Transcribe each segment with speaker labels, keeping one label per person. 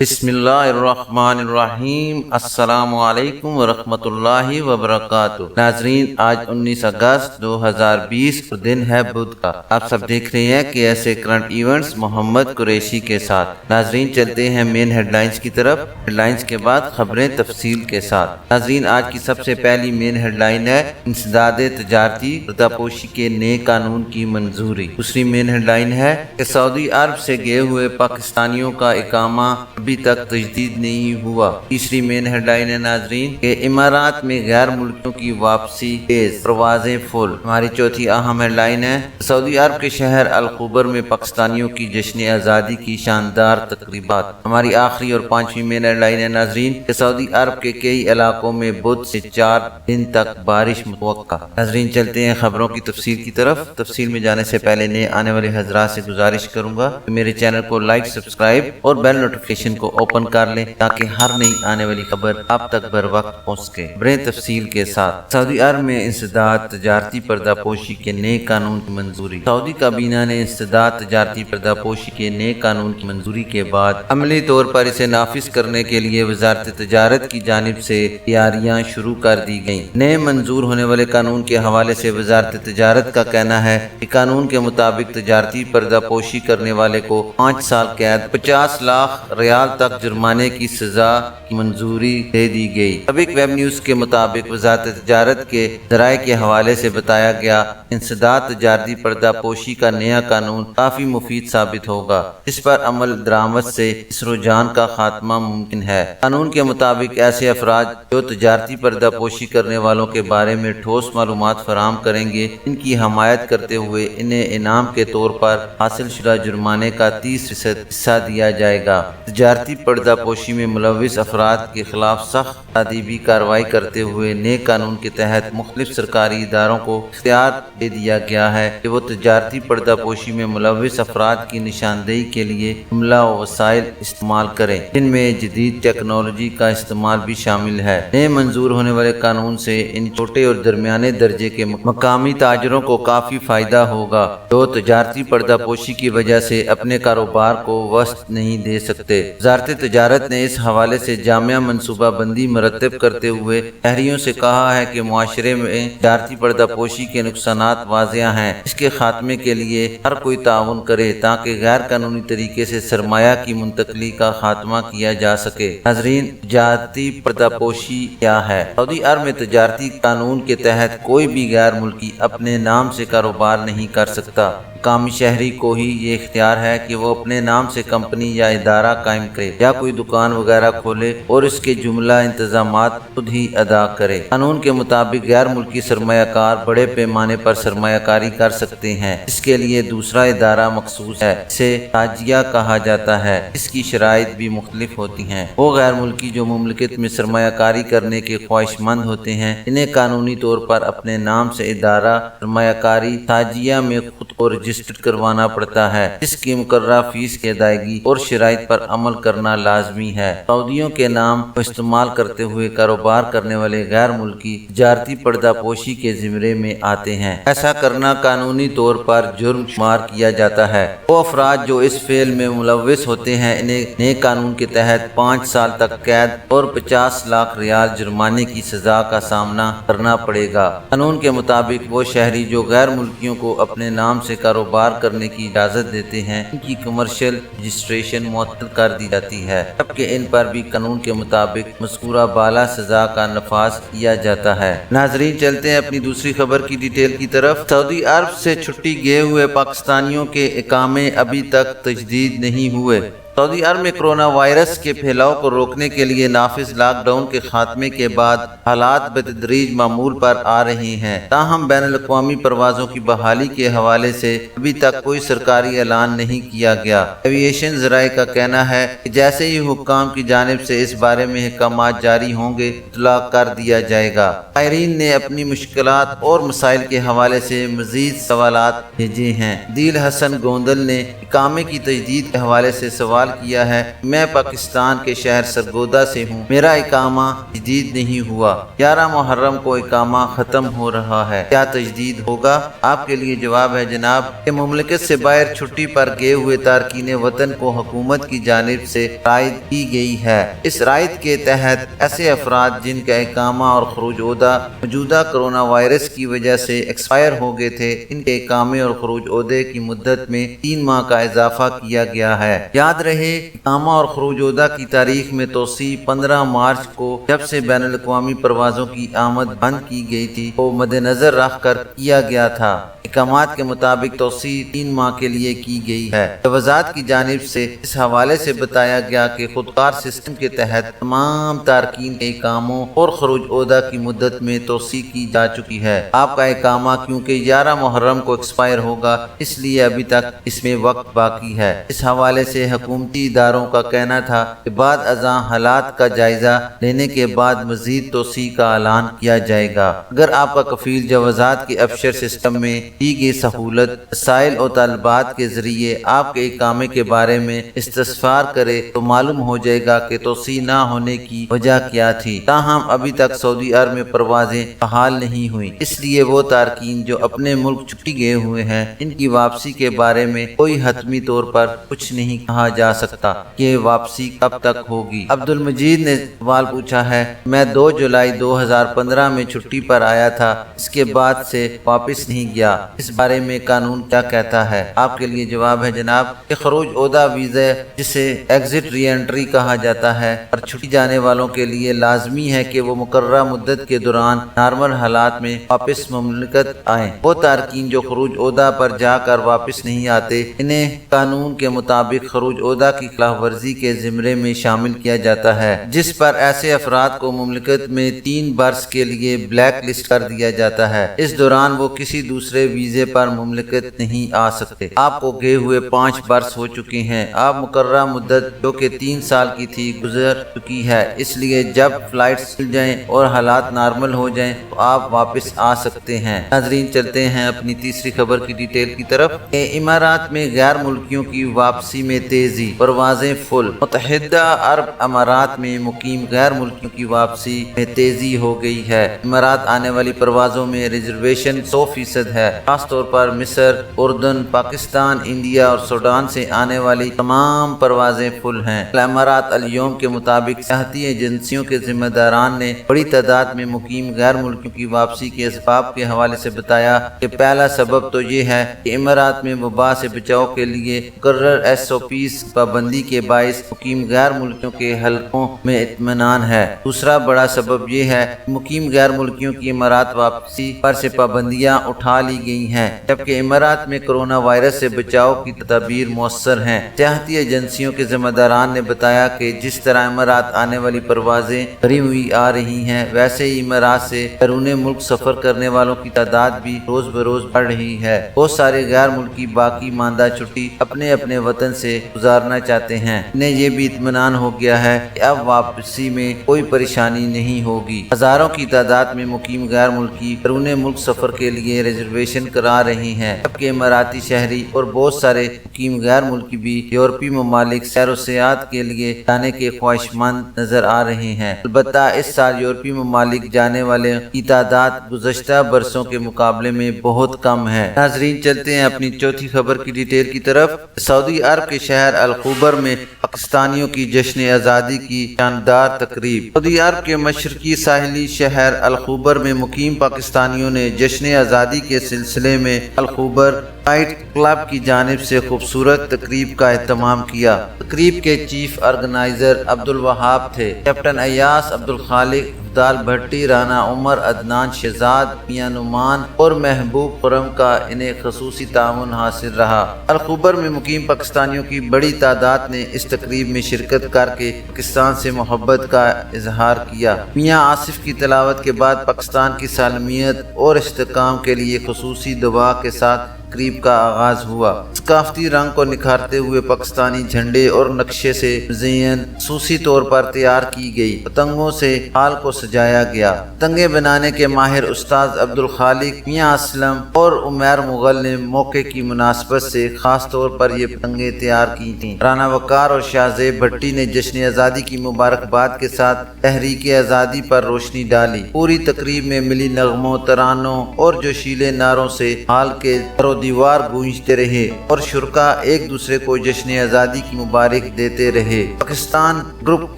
Speaker 1: بسم اللہ الرحمن الرحیم۔ السلام علیکم ورحمۃ اللہ وبرکاتہ۔ ناظرین، آج 19 اگست 2020 دن ہے بدھ کا۔ آپ سب دیکھ رہے ہیں KSA کرنٹ ایونٹس محمد قریشی کے ساتھ۔ ناظرین، چلتے ہیں مین ہیڈ لائنز کی طرف۔ ہیڈ لائنز کے بعد خبریں تفصیل کے ساتھ۔ ناظرین، آج کی سب سے پہلی مین ہیڈ لائن ہے انسداد تجارتی پردہ پوشی کے نئے قانون کی منظوری۔ دوسری مین ہیڈ لائن ہے کہ سعودی عرب سے گئے ہوئے پاکستانیوں کا اقامہ ابھی تک تجدید نہیں ہوا۔ تیسری مین ہیڈ لائن ہے ناظرین کہ امارات میں غیر ملکیوں کی واپسی تیز، پروازیں فل۔ ہماری چوتھی اہم ہیڈ لائن ہے سعودی عرب کے شہر الخبر میں پاکستانیوں کی جشن آزادی کی شاندار تقریبات۔ ہماری آخری اور پانچویں مین ہیڈ لائن ہے ناظرین کہ سعودی عرب کے کئی علاقوں میں بدھ سے 4 دن تک بارش متوقع۔ ناظرین، چلتے ہیں خبروں کی تفصیل کی طرف۔ تفصیل میں جانے سے پہلے نئے آنے والے حضرات سے گزارش کروں گا کہ میرے چینل کو لائک، سبسکرائب اور بیل نوٹیفیکیشن کو اوپن کر لیں تاکہ ہر نئی آنے والی خبر آپ تک بر وقت پہنچ سکے۔ خبریں تفصیل کے ساتھ۔ سعودی عرب میں انسداد تجارتی پردہ پوشی کے نئے قانون کی منظوری۔ سعودی کابینہ نے انسداد تجارتی پردہ پوشی کے نئے قانون کی منظوری کے بعد عملی طور پر اسے نافذ کرنے کے لیے وزارت تجارت کی جانب سے تیاریاں شروع کر دی گئیں۔ نئے منظور ہونے والے قانون کے حوالے سے وزارت تجارت کا کہنا ہے کہ قانون کے مطابق تجارتی پردہ پوشی کرنے والے کو 5 سال قید، 50 لاکھ ریال تک جرمانے کی سزا کی منظوری دے دی گئی۔ سابق ویب نیوز کے مطابق وزارت تجارت کے ذرائع کے حوالے سے بتایا گیا انسداد تجارتی پردہ پوشی کا نیا قانون کافی مفید ثابت ہوگا، جس پر عمل درآمد سے اس رجحان کا خاتمہ ممکن ہے۔ قانون کے مطابق ایسے افراد جو تجارتی پردہ پوشی کرنے والوں کے بارے میں ٹھوس معلومات فراہم کریں گے، ان کی حمایت کرتے ہوئے انہیں انعام کے طور پر حاصل شدہ جرمانے کا 30% حصہ دیا جائے گا۔ تجارتی پردہ پوشی میں ملوث افراد کے خلاف سخت تادیبی کارروائی کرتے ہوئے نئے قانون کے تحت مختلف سرکاری اداروں کو اختیار دے دیا گیا ہے کہ وہ تجارتی پردہ پوشی میں ملوث افراد کی نشاندہی کے لیے جملہ و وسائل استعمال کریں، جن میں جدید ٹیکنالوجی کا استعمال بھی شامل ہے۔ نئے منظور ہونے والے قانون سے ان چھوٹے اور درمیانے درجے کے مقامی تاجروں کو کافی فائدہ ہوگا جو تجارتی پردہ پوشی کی وجہ سے اپنے کاروبار کو وسعت نہیں دے سکتے۔ وزارت تجارت نے اس حوالے سے جامع منصوبہ بندی مرتب کرتے ہوئے شہریوں سے کہا ہے کہ معاشرے میں تجارتی پردہ پوشی کے نقصانات واضح ہیں، اس کے خاتمے کے لیے ہر کوئی تعاون کرے تاکہ غیر قانونی طریقے سے سرمایہ کی منتقلی کا خاتمہ کیا جا سکے۔ ناظرین، تجارتی پردہ پوشی کیا ہے؟ سعودی عرب میں تجارتی قانون کے تحت کوئی بھی غیر ملکی اپنے نام سے کاروبار نہیں کر سکتا۔ مقامی شہری کو ہی یہ اختیار ہے کہ وہ اپنے نام سے کمپنی یا ادارہ قائم کرے یا کوئی دکان وغیرہ کھولے اور اس کے جملہ انتظامات خود ہی ادا کرے۔ قانون کے مطابق غیر ملکی سرمایہ کار بڑے پیمانے پر سرمایہ کاری کر سکتے ہیں، اس کے لیے دوسرا ادارہ مخصوص ہے، اسے تاجیہ کہا جاتا ہے۔ اس کی شرائط بھی مختلف ہوتی ہیں۔ وہ غیر ملکی جو مملکت میں سرمایہ کاری کرنے کے خواہش مند ہوتے ہیں، انہیں قانونی طور پر اپنے نام سے ادارہ سرمایہ کاری تاجیہ میں خود کو رجسٹر کروانا پڑتا ہے، جس کی مقررہ فیس کی ادائیگی اور شرائط پر عمل کرنا لازمی ہے۔ سعودیوں کے نام کو استعمال کرتے ہوئے کاروبار کرنے والے غیر ملکی تجارتی پردہ پوشی کے زمرے میں آتے ہیں۔ ایسا کرنا قانونی طور پر جرم شمار کیا جاتا ہے۔ وہ افراد جو اس فعل میں ملوث ہوتے ہیں انہیں نئے قانون کے تحت 5 سال تک قید اور 50 لاکھ ریال جرمانے کی سزا کا سامنا کرنا پڑے گا۔ قانون کے مطابق وہ شہری جو غیر ملکیوں کو اپنے نام سے کاروبار کرنے کی اجازت دیتے ہیں، ان کی کمرشل رجسٹریشن معطل کر دی جاتی ہے، جبکہ ان پر بھی قانون کے مطابق مذکورہ بالا سزا کا نفاذ کیا جاتا ہے۔ ناظرین، چلتے ہیں اپنی دوسری خبر کی ڈیٹیل کی طرف۔ سعودی عرب سے چھٹی گئے ہوئے پاکستانیوں کے اقامے ابھی تک تجدید نہیں ہوئے۔ سعودی عرب میں کرونا وائرس کے پھیلاؤ کو روکنے کے لیے نافذ لاک ڈاؤن کے خاتمے کے بعد حالات بتدریج معمول پر آ رہے ہیں، تاہم بین الاقوامی پروازوں کی بحالی کے حوالے سے ابھی تک کوئی سرکاری اعلان نہیں کیا گیا۔ ایویشن ذرائع کا کہنا ہے کہ جیسے ہی حکام کی جانب سے اس بارے میں احکامات جاری ہوں گے اطلاع کر دیا جائے گا۔ زائرین نے اپنی مشکلات اور مسائل کے حوالے سے مزید سوالات بھیجے ہیں۔ دل حسن گوندل نے اقامے کی تجدید کے حوالے سے سوال سوال کیا ہے، میں پاکستان کے شہر سرگودا سے ہوں، میرا اقامہ تجدید نہیں ہوا، 11 محرم کو اقامہ ختم ہو رہا ہے، کیا تجدید ہوگا؟ آپ کے لیے جواب ہے جناب کہ مملکت سے باہر چھٹی پر گئے ہوئے تارکین وطن کو حکومت کی جانب سے رائد کی گئی ہے۔ اس رائد کے تحت ایسے افراد جن کا اقامہ اور خروج عہدہ موجودہ کرونا وائرس کی وجہ سے ایکسپائر ہو گئے تھے، ان کے اقامے اور خروج عہدے کی مدت میں 3 ماہ کا اضافہ کیا گیا ہے۔ یاد رہے، اقامہ اور خروج عہدہ کی تاریخ میں توسیع 15 مارچ کو جب سے بین الاقوامی پروازوں کی آمد بند کی گئی تھی کو مد نظر رکھ کر کیا گیا تھا۔ احکامات کے مطابق توسیع 3 ماہ کے لیے کی گئی ہے۔ وزارت کی جانب سے اس حوالے سے بتایا گیا کہ خودکار سسٹم کے تحت تمام تارکین کے اقاموں اور خروج عہدہ کی مدت میں توسیع کی جا چکی ہے۔ آپ کا اقامہ کیونکہ 11 محرم کو ایکسپائر ہوگا، اس لیے ابھی تک اس میں وقت باقی ہے۔ اس حوالے سے حکومتی اداروں کا کہنا تھا کہ بعد ازاں حالات کا جائزہ لینے کے بعد مزید توسیع کا اعلان کیا جائے گا۔ اگر آپ کا کفیل جوازات کے ابشر سسٹم میں دی گئی سہولت، رسائل اور طالبات کے ذریعے آپ کے اقامے کے بارے میں استفسار کرے تو معلوم ہو جائے گا کہ توسیع نہ ہونے کی وجہ کیا تھی۔ تاہم ابھی تک سعودی عرب میں پروازیں بحال نہیں ہوئیں، اس لیے وہ تارکین جو اپنے ملک چھٹی گئے ہوئے ہیں، ان کی واپسی کے بارے میں کوئی حتمی طور پر کچھ نہیں کہا جا سکتا کہ واپسی کب تک ہوگی۔ عبد المجید نے سوال پوچھا ہے، میں 2 جولائی 2015 میں چھٹی پر آیا تھا، اس کے بعد سے واپس نہیں گیا، اس بارے میں قانون کیا کہتا ہے؟ آپ کے لیے جواب ہے جناب کہ خروج عہدہ ویزا، جسے ایگزٹ ری انٹری کہا جاتا ہے، اور چھٹی جانے والوں کے لیے لازمی ہے کہ وہ مقررہ مدت کے دوران نارمل حالات میں واپس مملکت آئیں۔ وہ تارکین جو خروج عہدہ پر جا کر واپس نہیں آتے، انہیں قانون کے مطابق خروج عہدہ کی خلاف ورزی کے زمرے میں شامل کیا جاتا ہے، جس پر ایسے افراد کو مملکت میں 3 برس کے لیے بلیک لسٹ کر دیا جاتا ہے۔ اس دوران وہ کسی دوسرے ویزے پر مملکت نہیں آ سکتے۔ آپ کو گئے ہوئے 5 برس ہو چکے ہیں، آپ مقررہ مدت جو کہ 3 سال کی تھی گزر چکی ہے، اس لیے جب فلائٹس کھل جائیں اور حالات نارمل ہو جائیں تو آپ واپس آ سکتے ہیں۔ ناظرین، چلتے ہیں اپنی تیسری خبر کی ڈیٹیل کی طرف۔ امارات میں غیر ملکیوں کی واپسی میں تیزی، پروازیں فل۔ متحدہ عرب امارات میں مقیم غیر ملکیوں کی واپسی میں تیزی ہو گئی ہے۔ امارات آنے والی پروازوں میں ریزرویشن 100% ہے، خاص طور پر مصر، اردن، پاکستان، انڈیا اور سوڈان سے آنے والی تمام پروازیں فل ہیں۔ امارات الیوم کے مطابق سیاحتی ایجنسیوں کے ذمہ داران نے بڑی تعداد میں مقیم غیر ملکیوں کی واپسی کے اسباب کے حوالے سے بتایا کہ پہلا سبب تو یہ ہے کہ امارات میں وبا سے بچاؤ کے لیے مقرر SOPs پابندی کے باعث مقیم غیر ملکیوں کے حلقوں میں اطمینان ہے۔ دوسرا بڑا سبب یہ ہے کہ مقیم غیر ملکیوں کی امارات واپسی پر سے پابندیاں اٹھا لی گئی ہیں، جبکہ امارات میں کرونا وائرس سے بچاؤ کی تدابیر مؤثر ہیں۔ سیاحتی ایجنسیوں کے ذمہ داران نے بتایا کہ جس طرح امارات آنے والی پروازیں بڑھی ہوئی آ رہی ہیں، ویسے ہی امارات سے بیرون ملک سفر کرنے والوں کی تعداد بھی روز بروز بڑھ رہی ہے۔ بہت سارے غیر ملکی باقی ماندہ چھٹی اپنے اپنے وطن سے گزارنا چاہتے ہیں، انہیں یہ بھی اطمینان ہو گیا ہے کہ اب واپسی میں کوئی پریشانی نہیں ہوگی۔ ہزاروں کی تعداد میں مقیم غیر ملکی بیرون ملک سفر کے لیے ریزرویشن کرا رہے ہیں، جبکہ اماراتی شہری اور بہت سارے مقیم غیر ملکی بھی یورپی ممالک سیر و سیاحت کے لیے جانے کے خواہشمند نظر آ رہے ہیں۔ البتہ اس سال یورپی ممالک جانے والے کی تعداد گزشتہ برسوں کے مقابلے میں بہت کم ہے۔ ناظرین، چلتے ہیں اپنی چوتھی خبر کی ڈیٹیل کی طرف۔ سعودی عرب کے شہر الخبر میں پاکستانیوں کی جشن آزادی کی شاندار تقریب۔ سعودی عرب کے مشرقی ساحلی شہر الخبر میں مقیم پاکستانیوں نے جشن آزادی کے سلسلے میں الخبر نائٹ کلب کی جانب سے خوبصورت تقریب کا اہتمام کیا۔ تقریب کے چیف آرگنائزر عبد الوہاب تھے۔ کیپٹن ایاس، عبد الخالق، افضال بھٹی، رانا عمر، عدنان شہزاد، میاں نعمان اور محبوب خرم کا انہیں خصوصی تعاون حاصل رہا۔ الخبر میں مقیم پاکستانیوں کی بڑی تعداد نے اس تقریب میں شرکت کر کے پاکستان سے محبت کا اظہار کیا۔ میاں آصف کی تلاوت کے بعد پاکستان کی سالمیت اور استحکام کے لیے خصوصی دعا کے ساتھ تقریب کا آغاز ہوا۔ ثقافتی رنگ کو نکھارتے ہوئے پاکستانی جھنڈے اور نقشے سے مزین خصوصی طور پر تیار کی گئی پتنگوں سے ہال کو سجایا گیا۔ پتنگیں بنانے کے ماہر استاد عبدالخالق میاں اسلم اور عمیر مغل نے موقع کی مناسبت سے خاص طور پر یہ پتنگیں تیار کی تھیں۔ رانا وقار اور شاہ زیب بھٹی نے جشن آزادی کی مبارکباد کے ساتھ تحریک آزادی پر روشنی ڈالی۔ پوری تقریب میں ملی نغموں، ترانوں اور جوشیلے نعروں سے ہال کے در و دیوار گونجتے رہے اور شرکاء ایک دوسرے کو جشن آزادی کی مبارک دیتے رہے۔ پاکستان گروپ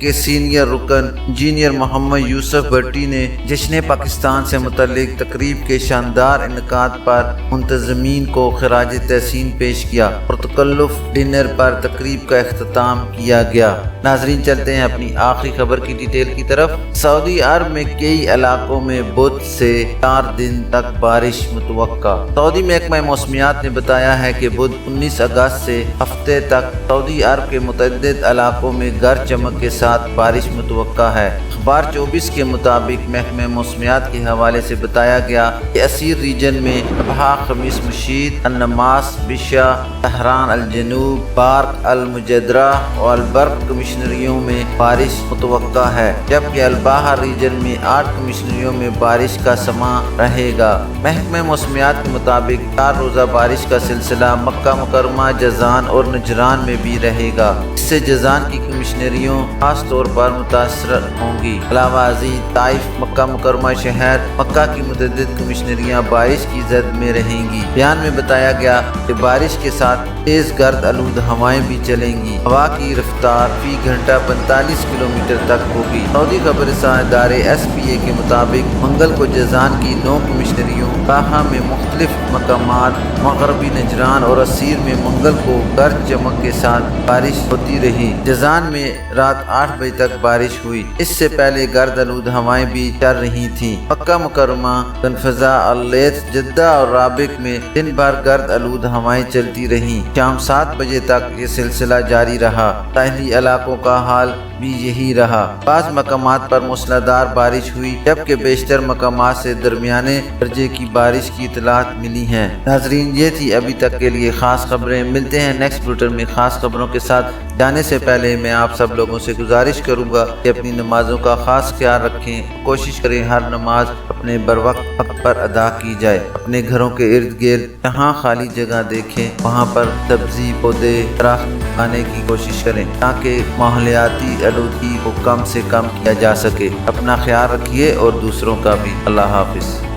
Speaker 1: کے سینئر رکن انجینئر محمد یوسف بھٹی نے جشن پاکستان سے متعلق تقریب کے شاندار انعقاد پر منتظمین کو خراج تحسین پیش کیا اور تکلف ڈنر پر تقریب کا اختتام کیا گیا۔ ناظرین، چلتے ہیں اپنی آخری خبر کی ڈیٹیل کی طرف۔ سعودی عرب میں کئی علاقوں میں بدھ سے 4 دن تک بارش متوقع۔ سعودی محکمہ موسمیات نے بتایا ہے کہ بدھ 19 اگست سے ہفتے تک سعودی عرب کے متعدد علاقوں میں گرج چمک کے ساتھ بارش متوقع ہے۔ اخبار 24 کے مطابق محکمہ موسمیات کے حوالے سے بتایا گیا کہ اسیر ریجن میں ابہا، خمیس مشید، النماس، بشا، تہران الجنوب، بارق، المجدرہ اور البرق کمشنریوں میں بارش متوقع ہے، جبکہ الباحہ ریجن میں 8 کمشنریوں میں بارش کا سماں رہے گا۔ محکمہ موسمیات کے مطابق 4 روزہ بارش کا سلسلہ مکہ مکرمہ، جازان اور نجران میں بھی رہے گا۔ اس سے جازان کی کمشنریوں خاص طور پر متاثر ہوں گی۔ علاوہ ازیں طائف، مکہ مکرمہ شہر، مکہ کی متعدد کمشنریاں بارش کی زد میں رہیں گی۔ بیان میں بتایا گیا کہ بارش کے ساتھ تیز گرد آلود ہوائیں بھی چلیں گی۔ ہوا کی رفتار فی گھنٹہ 45 کلومیٹر تک ہوگی۔ سعودی خبر رساں ادارے SPA کے مطابق منگل کو جازان کی 9 کمشنریوں، باہا میں مختلف مقامات، مغربی نجران اور اسیر میں منگل کو گرج چمک کے ساتھ بارش ہوتی رہی۔ جازان میں رات 8 بجے تک بارش ہوئی۔ اس سے پہلے گرد آلود ہوائیں بھی چل رہی تھیں۔ مکہ مکرمہ، تنفذہ، اللیث، جدہ اور رابق میں دن بھر گرد آلود ہوائیں چلتی رہیں۔ شام 7 بجے تک یہ سلسلہ جاری رہا۔ ساحلی علاقوں کا حال بھی یہی رہا۔ بعض مقامات پر موسلادھار بارش ہوئی، جبکہ بیشتر مقامات سے درمیانے درجے کی بارش کی اطلاعات ملی ہیں۔ ناظرین، یہ تھی ابھی تک کے لیے خاص خبریں۔ ملتے ہیں نیکسٹ بلیٹن میں خاص خبروں کے ساتھ۔ جانے سے پہلے میں آپ سب لوگوں سے گزارش کروں گا کہ اپنی نمازوں کا خاص خیال رکھیں۔ کوشش کریں ہر نماز اپنے بروقت وقت پر ادا کی جائے۔ اپنے گھروں کے ارد گرد جہاں خالی جگہ دیکھیں وہاں پر سبزی، پودے، درخت لگانے کی کوشش کریں تاکہ ماحولیاتی آلودگی کو کم سے کم کیا جا سکے۔ اپنا خیال رکھیے اور دوسروں کا بھی۔ اللہ حافظ۔